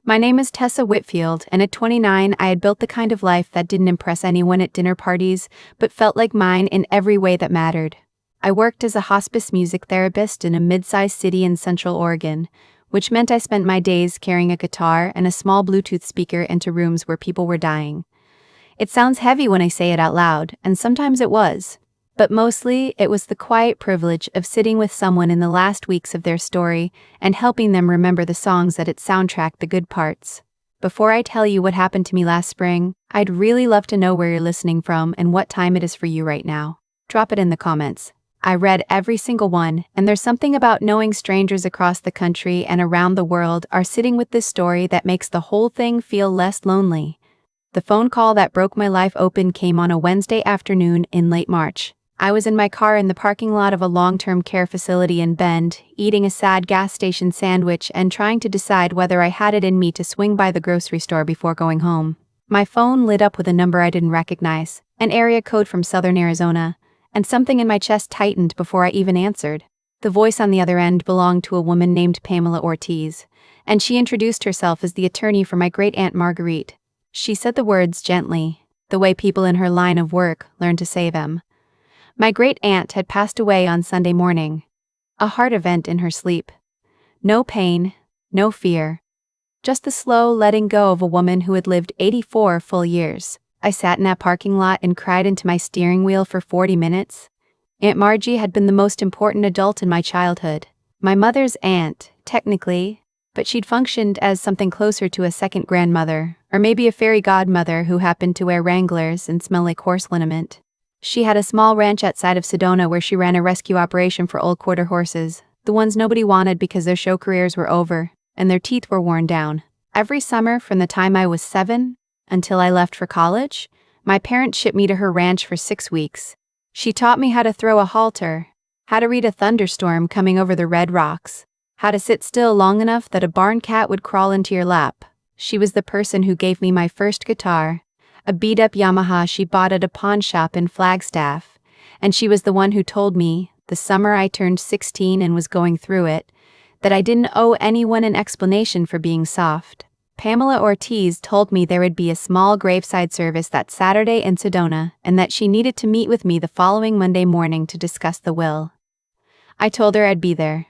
My name is Tessa Whitfield, and at 29, I had built the kind of life that didn't impress anyone at dinner parties, but felt like mine in every way that mattered. I worked as a hospice music therapist in a mid-sized city in Central Oregon, which meant I spent my days carrying a guitar and a small Bluetooth speaker into rooms where people were dying. It sounds heavy when I say it out loud, and sometimes it was. But mostly, it was the quiet privilege of sitting with someone in the last weeks of their story and helping them remember the songs that it soundtracked the good parts. Before I tell you what happened to me last spring, I'd really love to know where you're listening from and what time it is for you right now. Drop it in the comments. I read every single one, and there's something about knowing strangers across the country and around the world are sitting with this story that makes the whole thing feel less lonely. The phone call that broke my life open came on a Wednesday afternoon in late March. I was in my car in the parking lot of a long-term care facility in Bend, eating a sad gas station sandwich and trying to decide whether I had it in me to swing by the grocery store before going home. My phone lit up with a number I didn't recognize, an area code from southern Arizona, and something in my chest tightened before I even answered. The voice on the other end belonged to a woman named Pamela Ortiz, and she introduced herself as the attorney for my great-aunt Marguerite. She said the words gently, the way people in her line of work learn to say them. My great-aunt had passed away on Sunday morning. A heart event in her sleep. No pain, no fear. Just the slow letting go of a woman who had lived 84 full years. I sat in that parking lot and cried into my steering wheel for 40 minutes. Aunt Margie had been the most important adult in my childhood. My mother's aunt, technically, but she'd functioned as something closer to a second grandmother, or maybe a fairy godmother who happened to wear Wranglers and smell like horse liniment. She had a small ranch outside of Sedona where she ran a rescue operation for old quarter horses, the ones nobody wanted because their show careers were over, and their teeth were worn down. Every summer from the time I was 7 until I left for college, my parents shipped me to her ranch for 6 weeks. She taught me how to throw a halter, how to read a thunderstorm coming over the red rocks, how to sit still long enough that a barn cat would crawl into your lap. She was the person who gave me my first guitar, a beat-up Yamaha she bought at a pawn shop in Flagstaff, and she was the one who told me, the summer I turned 16 and was going through it, that I didn't owe anyone an explanation for being soft. Pamela Ortiz told me there would be a small graveside service that Saturday in Sedona and that she needed to meet with me the following Monday morning to discuss the will. I told her I'd be there.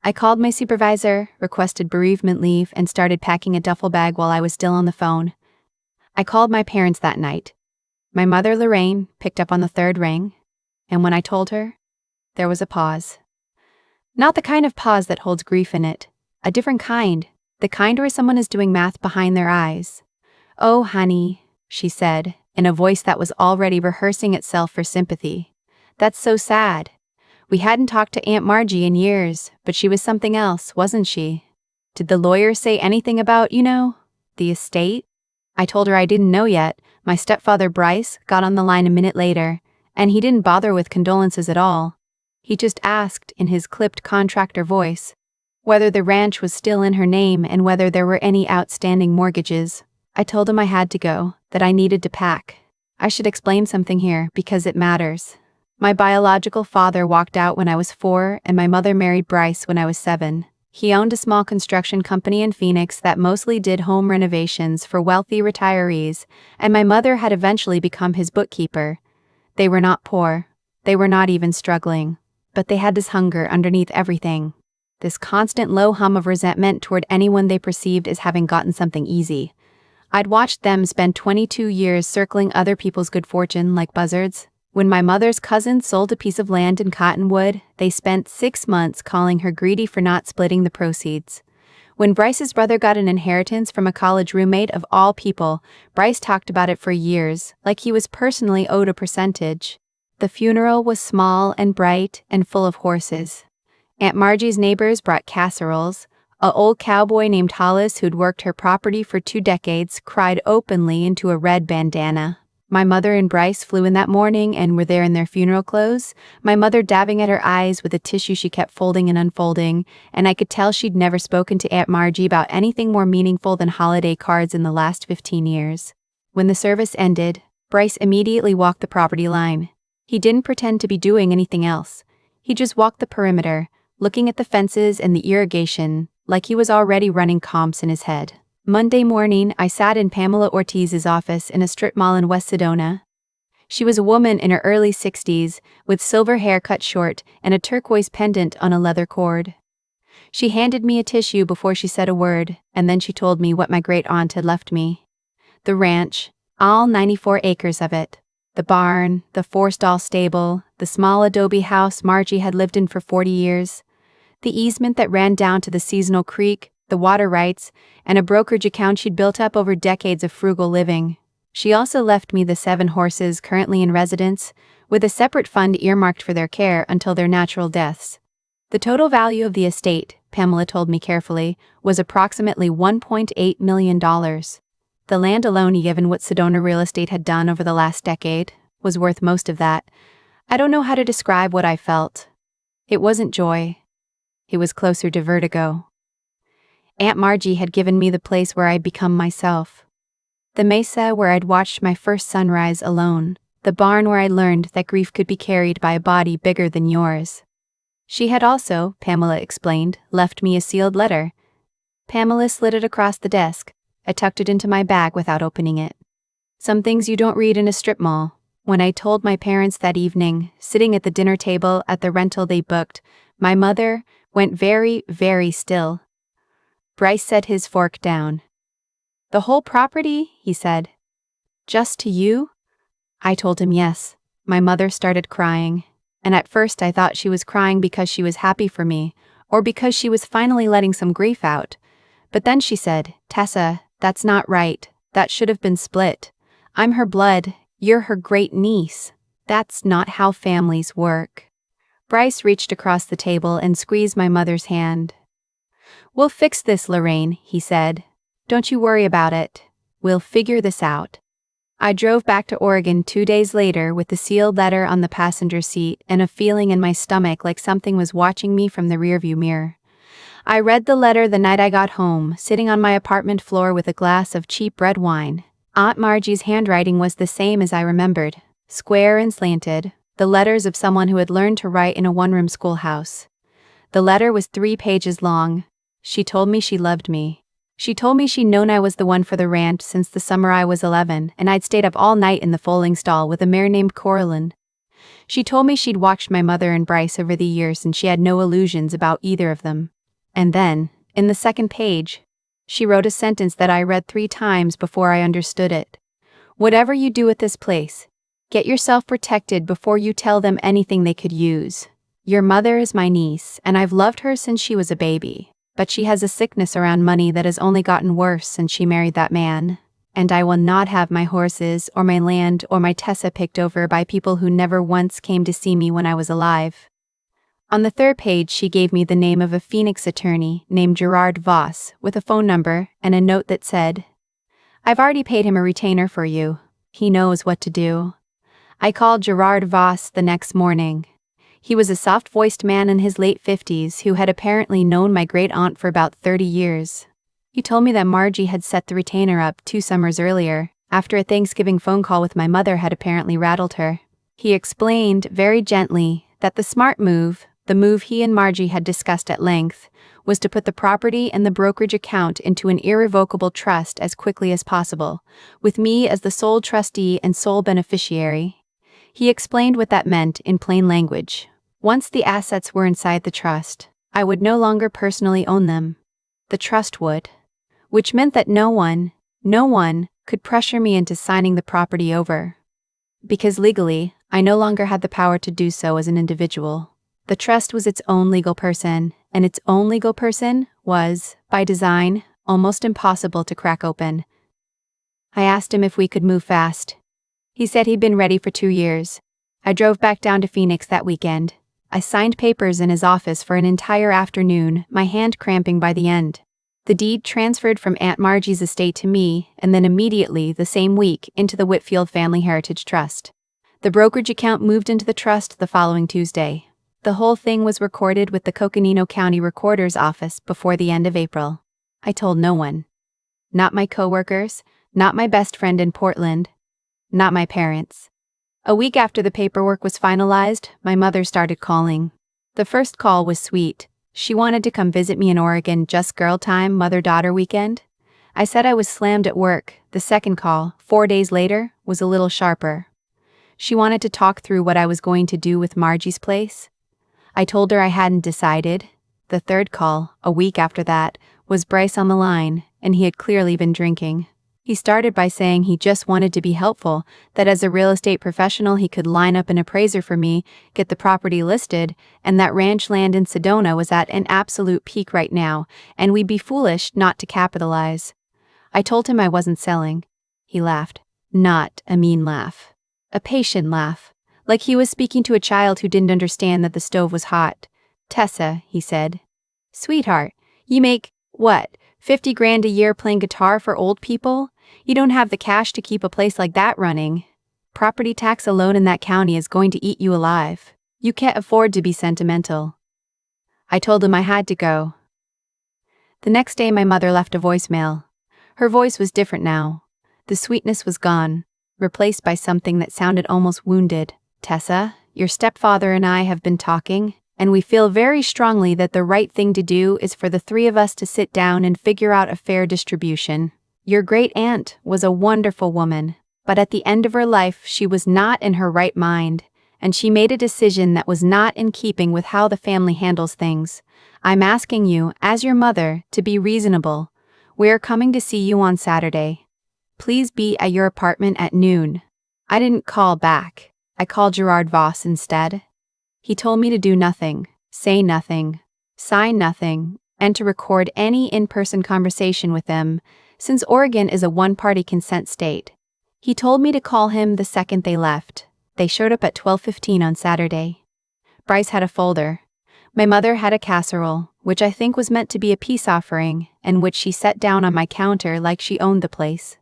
I called my supervisor, requested bereavement leave, and started packing a duffel bag while I was still on the phone. I called my parents that night. My mother, Lorraine, picked up on the third ring, and when I told her, there was a pause. Not the kind of pause that holds grief in it, a different kind, the kind where someone is doing math behind their eyes. "Oh, honey," she said, in a voice that was already rehearsing itself for sympathy. "That's so sad. We hadn't talked to Aunt Margie in years, but she was something else, wasn't she? Did the lawyer say anything about, the estate?" I told her I didn't know yet. My stepfather Bryce got on the line a minute later, and he didn't bother with condolences at all. He just asked, in his clipped contractor voice, whether the ranch was still in her name and whether there were any outstanding mortgages. I told him I had to go, that I needed to pack. I should explain something here, because it matters. My biological father walked out when I was 4, and my mother married Bryce when I was 7. He owned a small construction company in Phoenix that mostly did home renovations for wealthy retirees, and my mother had eventually become his bookkeeper. They were not poor. They were not even struggling. But they had this hunger underneath everything. This constant low hum of resentment toward anyone they perceived as having gotten something easy. I'd watched them spend 22 years circling other people's good fortune like buzzards. When my mother's cousin sold a piece of land in Cottonwood, they spent 6 months calling her greedy for not splitting the proceeds. When Bryce's brother got an inheritance from a college roommate of all people, Bryce talked about it for years, like he was personally owed a percentage. The funeral was small and bright and full of horses. Aunt Margie's neighbors brought casseroles. An old cowboy named Hollis, who'd worked her property for 2 decades, cried openly into a red bandana. My mother and Bryce flew in that morning and were there in their funeral clothes, my mother dabbing at her eyes with a tissue she kept folding and unfolding, and I could tell she'd never spoken to Aunt Margie about anything more meaningful than holiday cards in the last 15 years. When the service ended, Bryce immediately walked the property line. He didn't pretend to be doing anything else. He just walked the perimeter, looking at the fences and the irrigation, like he was already running comps in his head. Monday morning, I sat in Pamela Ortiz's office in a strip mall in West Sedona. She was a woman in her early 60s, with silver hair cut short and a turquoise pendant on a leather cord. She handed me a tissue before she said a word, and then she told me what my great-aunt had left me. The ranch, all 94 acres of it. The barn, the 4-stall stable, the small adobe house Margie had lived in for 40 years. The easement that ran down to the seasonal creek, the water rights, and a brokerage account she'd built up over decades of frugal living. She also left me the 7 horses currently in residence, with a separate fund earmarked for their care until their natural deaths. The total value of the estate, Pamela told me carefully, was approximately $1.8 million. The land alone, given what Sedona real estate had done over the last decade, was worth most of that. I don't know how to describe what I felt. It wasn't joy. It was closer to vertigo. Aunt Margie had given me the place where I'd become myself. The mesa where I'd watched my first sunrise alone. The barn where I learned that grief could be carried by a body bigger than yours. She had also, Pamela explained, left me a sealed letter. Pamela slid it across the desk. I tucked it into my bag without opening it. Some things you don't read in a strip mall. When I told my parents that evening, sitting at the dinner table at the rental they booked, my mother went very, very still. Bryce set his fork down. "The whole property?" he said. "Just to you?" I told him yes. My mother started crying, and at first I thought she was crying because she was happy for me, or because she was finally letting some grief out. But then she said, "Tessa, that's not right. That should have been split. I'm her blood, you're her great niece. That's not how families work." Bryce reached across the table and squeezed my mother's hand. "We'll fix this, Lorraine," he said. "Don't you worry about it. We'll figure this out." I drove back to Oregon 2 days later with the sealed letter on the passenger seat and a feeling in my stomach like something was watching me from the rearview mirror. I read the letter the night I got home, sitting on my apartment floor with a glass of cheap red wine. Aunt Margie's handwriting was the same as I remembered, square and slanted, the letters of someone who had learned to write in a one-room schoolhouse. The letter was 3 pages long. She told me she loved me. She told me she'd known I was the one for the ranch since the summer I was 11, and I'd stayed up all night in the foaling stall with a mare named Coraline. She told me she'd watched my mother and Bryce over the years and she had no illusions about either of them. And then, in the second page, she wrote a sentence that I read 3 times before I understood it. "Whatever you do at this place, get yourself protected before you tell them anything they could use. Your mother is my niece, and I've loved her since she was a baby. But she has a sickness around money that has only gotten worse since she married that man. And I will not have my horses or my land or my Tessa picked over by people who never once came to see me when I was alive." On the 3rd page, she gave me the name of a Phoenix attorney named Gerard Voss, with a phone number and a note that said, "I've already paid him a retainer for you. He knows what to do." I called Gerard Voss the next morning. He was a soft-voiced man in his late 50s who had apparently known my great-aunt for about 30 years. He told me that Margie had set the retainer up 2 summers earlier, after a Thanksgiving phone call with my mother had apparently rattled her. He explained, very gently, that the smart move, the move he and Margie had discussed at length, was to put the property and the brokerage account into an irrevocable trust as quickly as possible, with me as the sole trustee and sole beneficiary. He explained what that meant in plain language. Once the assets were inside the trust, I would no longer personally own them. The trust would. Which meant that no one could pressure me into signing the property over. Because legally, I no longer had the power to do so as an individual. The trust was its own legal person, and its own legal person was, by design, almost impossible to crack open. I asked him if we could move fast. He said he'd been ready for 2 years. I drove back down to Phoenix that weekend. I signed papers in his office for an entire afternoon, my hand cramping by the end. The deed transferred from Aunt Margie's estate to me, and then immediately, the same week, into the Whitfield Family Heritage Trust. The brokerage account moved into the trust the following Tuesday. The whole thing was recorded with the Coconino County Recorder's Office before the end of April. I told no one. Not my coworkers, not my best friend in Portland, not my parents. A week after the paperwork was finalized, my mother started calling. The first call was sweet. She wanted to come visit me in Oregon just girl time, mother-daughter weekend. I said I was slammed at work. The second call, 4 days later, was a little sharper. She wanted to talk through what I was going to do with Margie's place. I told her I hadn't decided. The third call, a week after that, was Bryce on the line, and he had clearly been drinking. He started by saying he just wanted to be helpful, that as a real estate professional he could line up an appraiser for me, get the property listed, and that ranch land in Sedona was at an absolute peak right now, and we'd be foolish not to capitalize. I told him I wasn't selling. He laughed. Not a mean laugh. A patient laugh. Like he was speaking to a child who didn't understand that the stove was hot. Tessa, he said. Sweetheart, you make, what, 50 grand a year playing guitar for old people? You don't have the cash to keep a place like that running. Property tax alone in that county is going to eat you alive. You can't afford to be sentimental. I told him I had to go. The next day my mother left a voicemail. Her voice was different now. The sweetness was gone, replaced by something that sounded almost wounded. Tessa, your stepfather and I have been talking, and we feel very strongly that the right thing to do is for the three of us to sit down and figure out a fair distribution. Your great-aunt was a wonderful woman, but at the end of her life she was not in her right mind, and she made a decision that was not in keeping with how the family handles things. I'm asking you, as your mother, to be reasonable. We're coming to see you on Saturday. Please be at your apartment at noon. I didn't call back. I called Gerard Voss instead. He told me to do nothing, say nothing, sign nothing, and to record any in-person conversation with them, since Oregon is a one-party consent state. He told me to call him the second they left. They showed up at 12:15 on Saturday. Bryce had a folder. My mother had a casserole, which I think was meant to be a peace offering, and which she set down on my counter like she owned the place.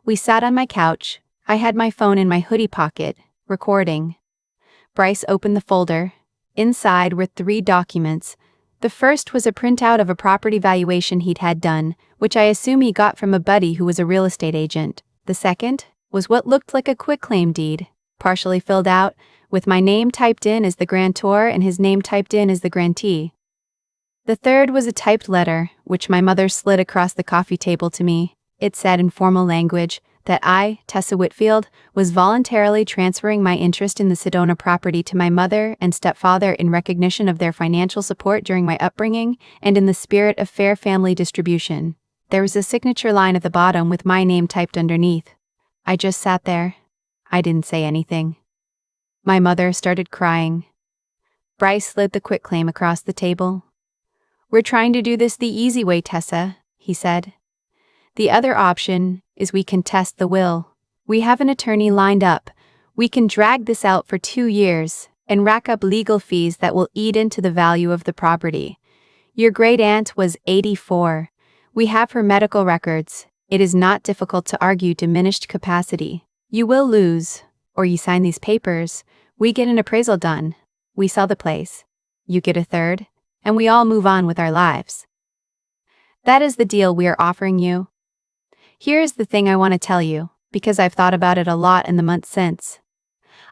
We sat on my couch. I had my phone in my hoodie pocket, recording. Bryce opened the folder. Inside were 3 documents. The first was a printout of a property valuation he'd had done, which I assume he got from a buddy who was a real estate agent. The second was what looked like a quitclaim deed, partially filled out, with my name typed in as the grantor and his name typed in as the grantee. The third was a typed letter, which my mother slid across the coffee table to me. It said in formal language that I, Tessa Whitfield, was voluntarily transferring my interest in the Sedona property to my mother and stepfather in recognition of their financial support during my upbringing and in the spirit of fair family distribution. There was a signature line at the bottom with my name typed underneath. I just sat there. I didn't say anything. My mother started crying. Bryce slid the quitclaim across the table. We're trying to do this the easy way, Tessa, he said. The other option is we contest the will. We have an attorney lined up. We can drag this out for 2 years and rack up legal fees that will eat into the value of the property. Your great-aunt was 84. We have her medical records. It is not difficult to argue diminished capacity. You will lose, or you sign these papers. We get an appraisal done. We sell the place. You get a third, and we all move on with our lives. That is the deal we are offering you. Here is the thing I want to tell you, because I've thought about it a lot in the months since.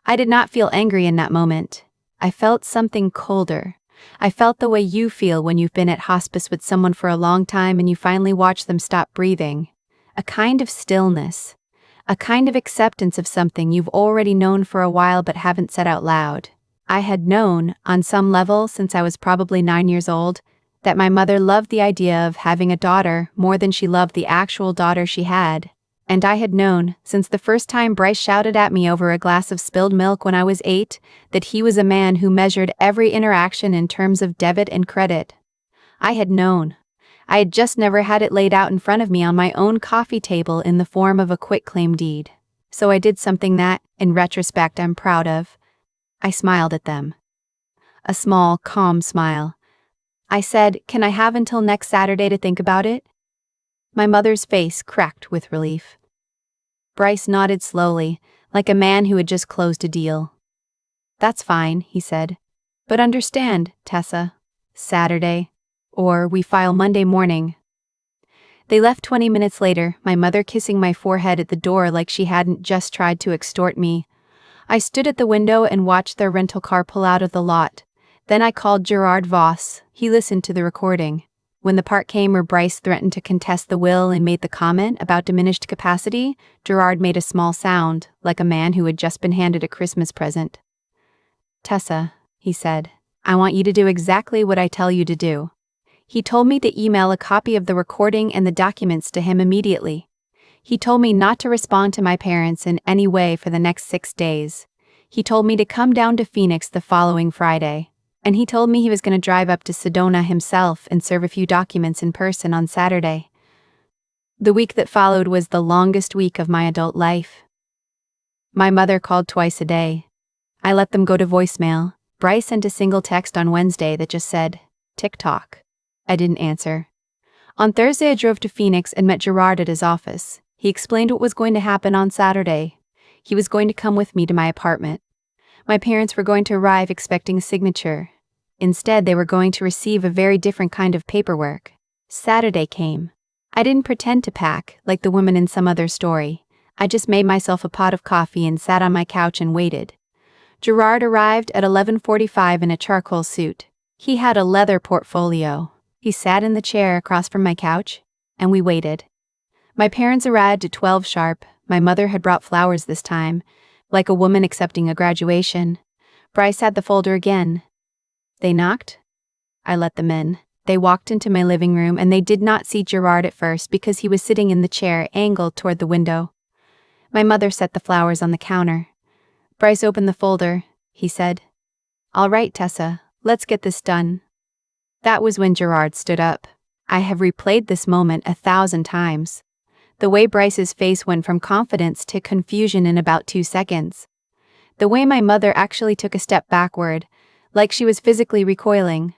I did not feel angry in that moment. I felt something colder. I felt the way you feel when you've been at hospice with someone for a long time and you finally watch them stop breathing. A kind of stillness. A kind of acceptance of something you've already known for a while but haven't said out loud. I had known, on some level since I was probably 9 years old, that my mother loved the idea of having a daughter more than she loved the actual daughter she had. And I had known, since the first time Bryce shouted at me over a glass of spilled milk when I was 8, that he was a man who measured every interaction in terms of debit and credit. I had known. I had just never had it laid out in front of me on my own coffee table in the form of a quitclaim deed. So I did something that, in retrospect, I'm proud of. I smiled at them. A small, calm smile. I said, "Can I have until next Saturday to think about it?" My mother's face cracked with relief. Bryce nodded slowly, like a man who had just closed a deal. "That's fine," he said. "But understand, Tessa, Saturday, or we file Monday morning." They left 20 minutes later, my mother kissing my forehead at the door like she hadn't just tried to extort me. I stood at the window and watched their rental car pull out of the lot. Then I called Gerard Voss. He listened to the recording. When the part came where Bryce threatened to contest the will and made the comment about diminished capacity, Gerard made a small sound, like a man who had just been handed a Christmas present. "Tessa," he said, "I want you to do exactly what I tell you to do." He told me to email a copy of the recording and the documents to him immediately. He told me not to respond to my parents in any way for the next 6 days. He told me to come down to Phoenix the following Friday. And he told me he was going to drive up to Sedona himself and serve a few documents in person on Saturday. The week that followed was the longest week of my adult life. My mother called twice a day. I let them go to voicemail. Bryce sent a single text on Wednesday that just said, "TikTok." I didn't answer. On Thursday I drove to Phoenix and met Gerard at his office. He explained what was going to happen on Saturday. He was going to come with me to my apartment. My parents were going to arrive expecting a signature. Instead, they were going to receive a very different kind of paperwork. Saturday came. I didn't pretend to pack, like the woman in some other story. I just made myself a pot of coffee and sat on my couch and waited. Gerard arrived at 11:45 in a charcoal suit. He had a leather portfolio. He sat in the chair across from my couch, and we waited. My parents arrived at 12 sharp. My mother had brought flowers this time, like a woman accepting a graduation. Bryce had the folder again. They knocked. I let them in. They walked into my living room and they did not see Gerard at first because he was sitting in the chair angled toward the window. My mother set the flowers on the counter. Bryce opened the folder. He said, "All right, Tessa, let's get this done." That was when Gerard stood up. I have replayed this moment 1,000 times. The way Bryce's face went from confidence to confusion in about 2 seconds. The way my mother actually took a step backward, like she was physically recoiling.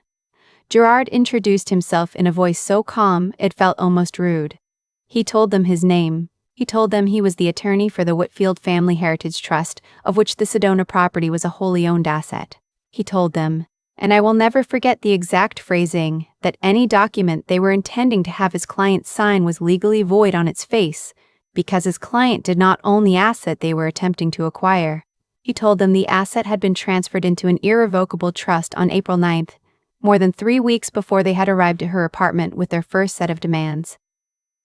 Gerard introduced himself in a voice so calm it felt almost rude. He told them his name. He told them he was the attorney for the Whitfield Family Heritage Trust, of which the Sedona property was a wholly owned asset. He told them, and I will never forget the exact phrasing, that any document they were intending to have his client sign was legally void on its face, because his client did not own the asset they were attempting to acquire. He told them the asset had been transferred into an irrevocable trust on April 9th, more than 3 weeks before they had arrived at her apartment with their first set of demands.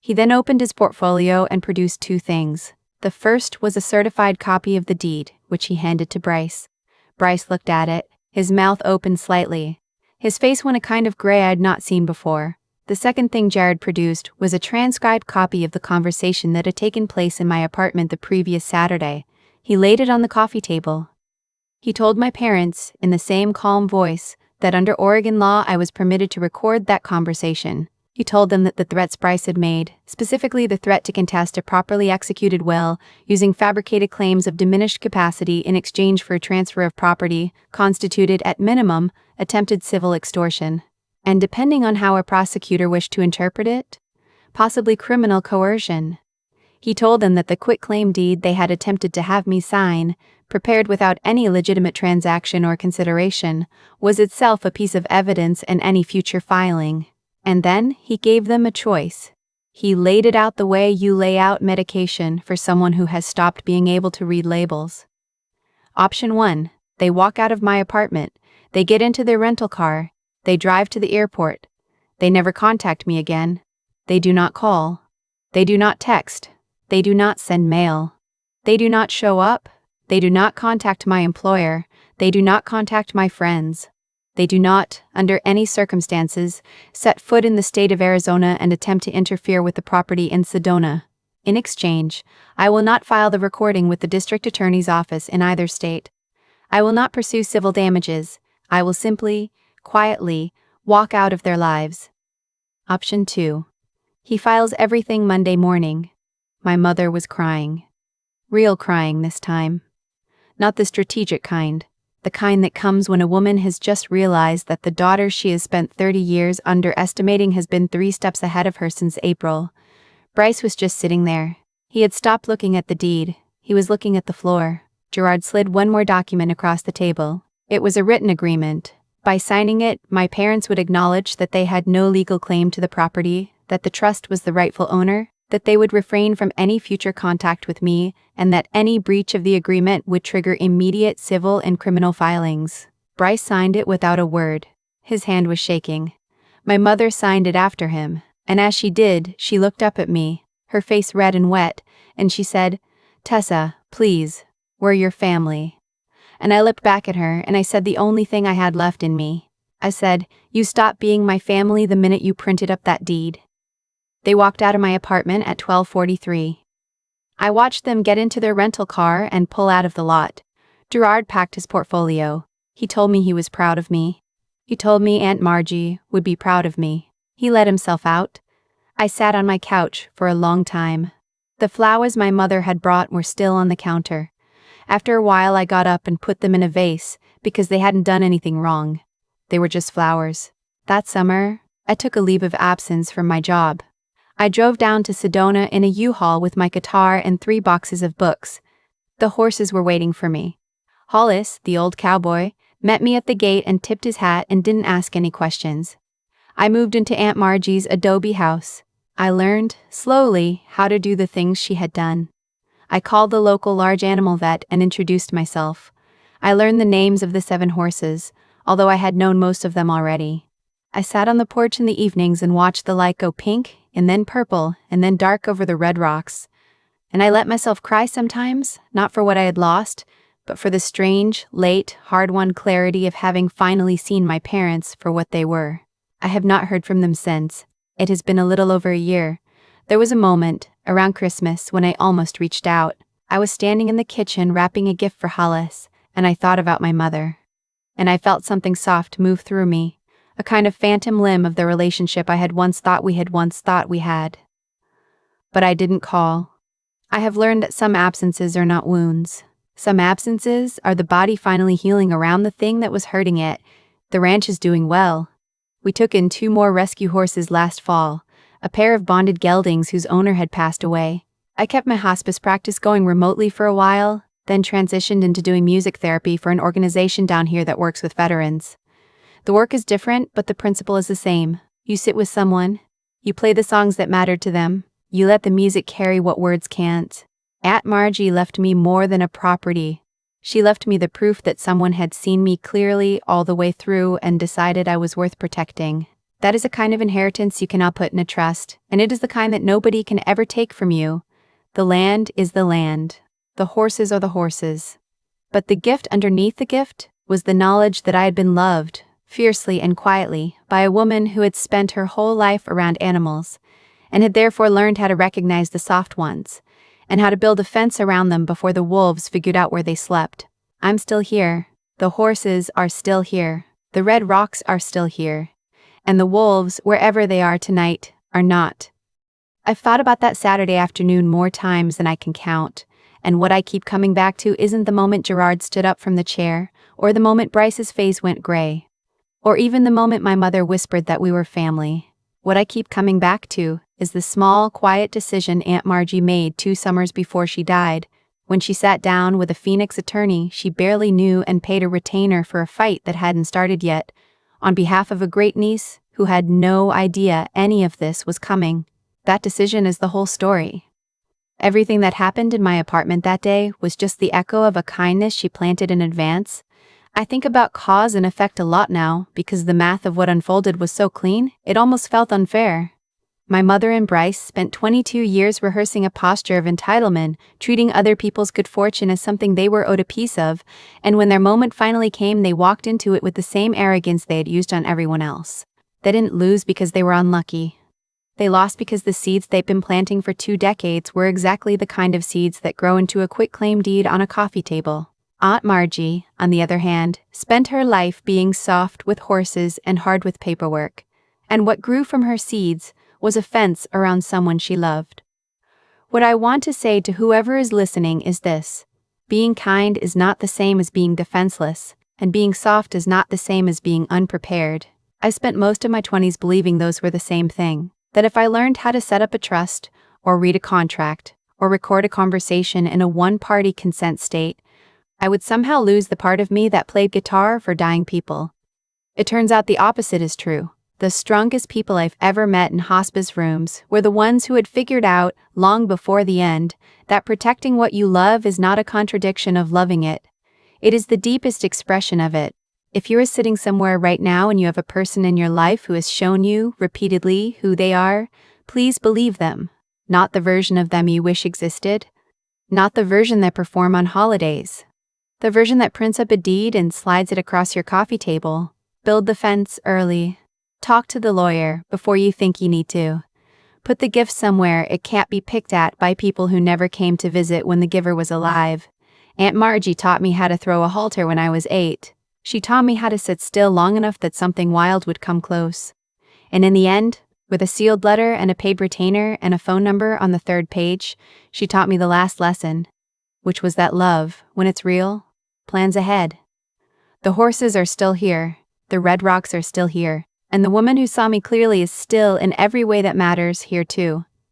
He then opened his portfolio and produced 2 things. The first was a certified copy of the deed, which he handed to Bryce. Bryce looked at it. His mouth opened slightly. His face went a kind of gray I had not seen before. The second thing Jared produced was a transcribed copy of the conversation that had taken place in my apartment the previous Saturday. He laid it on the coffee table. He told my parents, in the same calm voice, that under Oregon law I was permitted to record that conversation. He told them that the threats Bryce had made, specifically the threat to contest a properly executed will using fabricated claims of diminished capacity in exchange for a transfer of property, constituted at minimum attempted civil extortion, and depending on how a prosecutor wished to interpret it, possibly criminal coercion. He told them that the quitclaim deed they had attempted to have me sign, prepared without any legitimate transaction or consideration, was itself a piece of evidence in any future filing. And then he gave them a choice. He laid it out the way you lay out medication for someone who has stopped being able to read labels. Option 1, they walk out of my apartment, they get into their rental car, they drive to the airport, they never contact me again, they do not call, they do not text, they do not send mail, they do not show up, they do not contact my employer, they do not contact my friends. They do not, under any circumstances, set foot in the state of Arizona and attempt to interfere with the property in Sedona. In exchange, I will not file the recording with the district attorney's office in either state. I will not pursue civil damages. I will simply, quietly, walk out of their lives. Option 2. He files everything Monday morning. My mother was crying. Real crying this time. Not the strategic kind. The kind that comes when a woman has just realized that the daughter she has spent 30 years underestimating has been 3 steps ahead of her since April. Bryce was just sitting there. He had stopped looking at the deed. He was looking at the floor. Gerard slid one more document across the table. It was a written agreement. By signing it, my parents would acknowledge that they had no legal claim to the property, that the trust was the rightful owner, that they would refrain from any future contact with me, and that any breach of the agreement would trigger immediate civil and criminal filings. Bryce signed it without a word. His hand was shaking. My mother signed it after him, and as she did, she looked up at me, her face red and wet, and she said, "Tessa, please, we're your family." And I looked back at her and I said the only thing I had left in me. I said, "You stopped being my family the minute you printed up that deed." They walked out of my apartment at 12:43. I watched them get into their rental car and pull out of the lot. Gerard packed his portfolio. He told me he was proud of me. He told me Aunt Margie would be proud of me. He let himself out. I sat on my couch for a long time. The flowers my mother had brought were still on the counter. After a while I got up and put them in a vase because they hadn't done anything wrong. They were just flowers. That summer, I took a leave of absence from my job. I drove down to Sedona in a U-Haul with my guitar and 3 boxes of books. The horses were waiting for me. Hollis, the old cowboy, met me at the gate and tipped his hat and didn't ask any questions. I moved into Aunt Margie's adobe house. I learned, slowly, how to do the things she had done. I called the local large animal vet and introduced myself. I learned the names of the 7 horses, although I had known most of them already. I sat on the porch in the evenings and watched the light go pink, and then purple, and then dark over the red rocks. And I let myself cry sometimes, not for what I had lost, but for the strange, late, hard-won clarity of having finally seen my parents for what they were. I have not heard from them since. It has been a little over a year. There was a moment, around Christmas, when I almost reached out. I was standing in the kitchen wrapping a gift for Hollis, and I thought about my mother. And I felt something soft move through me, a kind of phantom limb of the relationship I had once thought we had. But I didn't call. I have learned that some absences are not wounds. Some absences are the body finally healing around the thing that was hurting it. The ranch is doing well. We took in 2 more rescue horses last fall, a pair of bonded geldings whose owner had passed away. I kept my hospice practice going remotely for a while, then transitioned into doing music therapy for an organization down here that works with veterans. The work is different, but the principle is the same. You sit with someone, you play the songs that mattered to them, you let the music carry what words can't. Aunt Margie left me more than a property. She left me the proof that someone had seen me clearly all the way through and decided I was worth protecting. That is a kind of inheritance you cannot put in a trust, and it is the kind that nobody can ever take from you. The land is the land. The horses are the horses. But the gift underneath the gift was the knowledge that I had been loved, fiercely and quietly, by a woman who had spent her whole life around animals, and had therefore learned how to recognize the soft ones, and how to build a fence around them before the wolves figured out where they slept. I'm still here. The horses are still here. The red rocks are still here. And the wolves, wherever they are tonight, are not. I've thought about that Saturday afternoon more times than I can count, and what I keep coming back to isn't the moment Gerard stood up from the chair, or the moment Bryce's face went gray, or even the moment my mother whispered that we were family. What I keep coming back to is the small, quiet decision Aunt Margie made 2 summers before she died, when she sat down with a Phoenix attorney she barely knew and paid a retainer for a fight that hadn't started yet, on behalf of a great-niece who had no idea any of this was coming. That decision is the whole story. Everything that happened in my apartment that day was just the echo of a kindness she planted in advance. I think about cause and effect a lot now, because the math of what unfolded was so clean, it almost felt unfair. My mother and Bryce spent 22 years rehearsing a posture of entitlement, treating other people's good fortune as something they were owed a piece of, and when their moment finally came, they walked into it with the same arrogance they had used on everyone else. They didn't lose because they were unlucky. They lost because the seeds they'd been planting for 2 decades were exactly the kind of seeds that grow into a quitclaim deed on a coffee table. Aunt Margie, on the other hand, spent her life being soft with horses and hard with paperwork, and what grew from her seeds was a fence around someone she loved. What I want to say to whoever is listening is this: being kind is not the same as being defenseless, and being soft is not the same as being unprepared. I spent most of my 20s believing those were the same thing, that if I learned how to set up a trust, or read a contract, or record a conversation in a one-party consent state, I would somehow lose the part of me that played guitar for dying people. It turns out the opposite is true. The strongest people I've ever met in hospice rooms were the ones who had figured out, long before the end, that protecting what you love is not a contradiction of loving it. It is the deepest expression of it. If you are sitting somewhere right now and you have a person in your life who has shown you, repeatedly, who they are, please believe them. Not the version of them you wish existed. Not the version that perform on holidays. The version that prints up a deed and slides it across your coffee table. Build the fence early. Talk to the lawyer before you think you need to. Put the gift somewhere it can't be picked at by people who never came to visit when the giver was alive. Aunt Margie taught me how to throw a halter when I was 8. She taught me how to sit still long enough that something wild would come close. And in the end, with a sealed letter and a paid retainer and a phone number on the 3rd page, she taught me the last lesson, which was that love, when it's real, plans ahead. The horses are still here, the red rocks are still here, and the woman who saw me clearly is still, in every way that matters, here too.